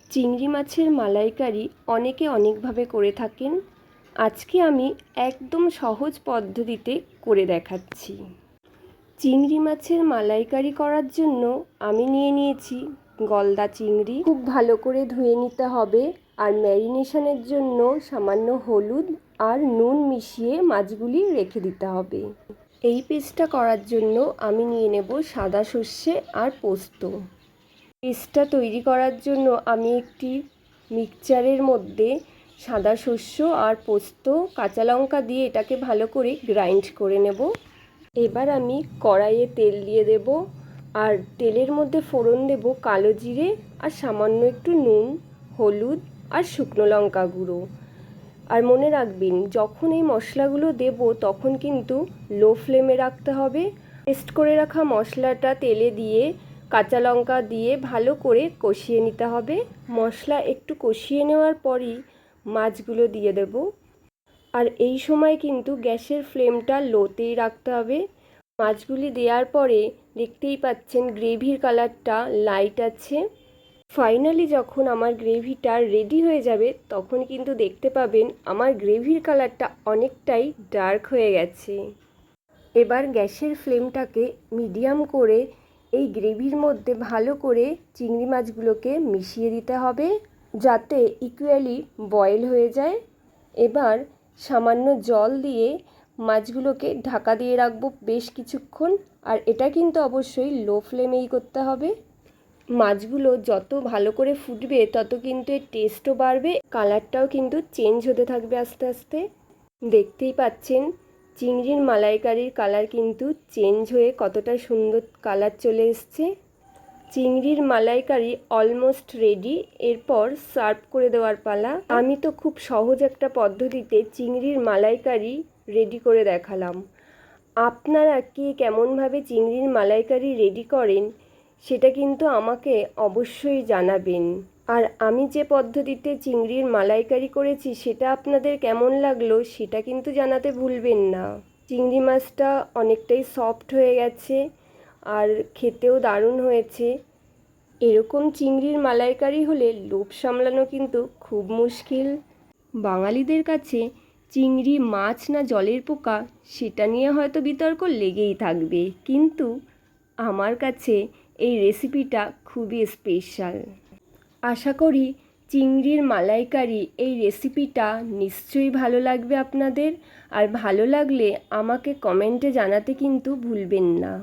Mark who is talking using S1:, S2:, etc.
S1: চিংড়ি মাছের মালাইকারি অনেকে অনেকভাবে করে থাকেন। আজকে আমি একদম সহজ পদ্ধতিতে করে দেখাচ্ছি। চিংড়ি মাছের মালাইকারি করার জন্য আমি নিয়ে নিয়েছি গলদা চিংড়ি। খুব ভালো করে ধুয়ে নিতে হবে আর ম্যারিনেশনের জন্য সামান্য হলুদ আর নুন মিশিয়ে মাছগুলি রেখে দিতে হবে। এই পেস্টটা করার জন্য আমি নিয়ে নেব সাদা সর্ষে আর পোস্ত। পেস্টটা তৈরি করার জন্য আমি একটি মিক্সচারের মধ্যে সাদা শস্য আর পোস্ত কাঁচা লঙ্কা দিয়ে এটাকে ভালো করে গ্রাইন্ড করে নেব। এবার আমি কড়াইয়ে তেল দিয়ে দেব আর তেলের মধ্যে ফোড়ন দেব কালো জিরে আর সামান্য একটু নুন, হলুদ আর শুকনো লঙ্কা গুঁড়ো। আর মনে রাখবেন, যখন এই মশলাগুলো দেব তখন কিন্তু লো ফ্লেমে রাখতে হবে। পেস্ট করে রাখা মশলাটা তেলে দিয়ে কাঁচা লঙ্কা দিয়ে ভালো করে কষিয়ে নিতে হবে। মশলা একটু কষিয়ে নেওয়ার পরই মাছগুলো দিয়ে দেব। আর এই সময় কিন্তু গ্যাসের ফ্লেমটা লোতেই রাখতে হবে। মাছগুলি দেওয়ার পরে দেখতেই পাচ্ছেন গ্রেভির কালারটা লাইট আছে। ফাইনালি যখন আমার গ্রেভিটা রেডি হয়ে যাবে তখন কিন্তু দেখতে পাবেন আমার গ্রেভির কালারটা অনেকটাই ডার্ক হয়ে গেছে। এবার গ্যাসের ফ্লেমটাকে মিডিয়াম করে এই গ্রেভির মধ্যে ভালো করে চিংড়ি মাছগুলোকে মিশিয়ে দিতে হবে যাতে ইকুয়ালি বয়েল হয়ে যায়। এবার সামান্য জল দিয়ে মাছগুলোকে ঢাকা দিয়ে রাখবো বেশ কিছুক্ষণ। আর এটা কিন্তু অবশ্যই লো ফ্লেমেই করতে হবে। মাছগুলো যত ভালো করে ফুটবে তত কিন্তু এর টেস্টও বাড়বে, কালারটাও কিন্তু চেঞ্জ হতে থাকবে আস্তে আস্তে। দেখতেই পাচ্ছেন চিংড়ির মালাইকারির কালার কিন্তু চেঞ্জ হয়ে কতটা সুন্দর কালার চলে এসছে। চিংড়ির মালাইকারি অলমোস্ট রেডি। এরপর সার্ভ করে দেওয়ার পালা। আমি তো খুব সহজ একটা পদ্ধতিতে চিংড়ির মালাইকারি রেডি করে দেখালাম। আপনারা কে কেমনভাবে চিংড়ির মালাইকারি রেডি করেন সেটা কিন্তু আমাকে অবশ্যই জানাবেন। আর আমি যে পদ্ধতিতে চিংড়ির মালাইকারি করেছি সেটা আপনাদের কেমন লাগলো সেটা কিন্তু জানাতে ভুলবেন না। চিংড়ি মাছটা অনেকটাই সফট হয়ে গেছে আর খেতেও দারুণ হয়েছে। এরকম চিংড়ির মালাইকারি হলে লোভ সামলানো কিন্তু খুব মুশকিল। বাঙালিদের কাছে চিংড়ি মাছ না জলের পোকা সেটা নিয়ে হয়তো বিতর্ক লেগেই থাকবে, কিন্তু আমার কাছে এই রেসিপিটা খুবই স্পেশাল। আশা করি চিংড়ির মালাইকারি এই রেসিপিটা নিশ্চয়ই ভালো লাগবে আপনাদের। আর ভালো লাগলে আমাকে কমেন্টে জানাতে কিন্তু ভুলবেন না।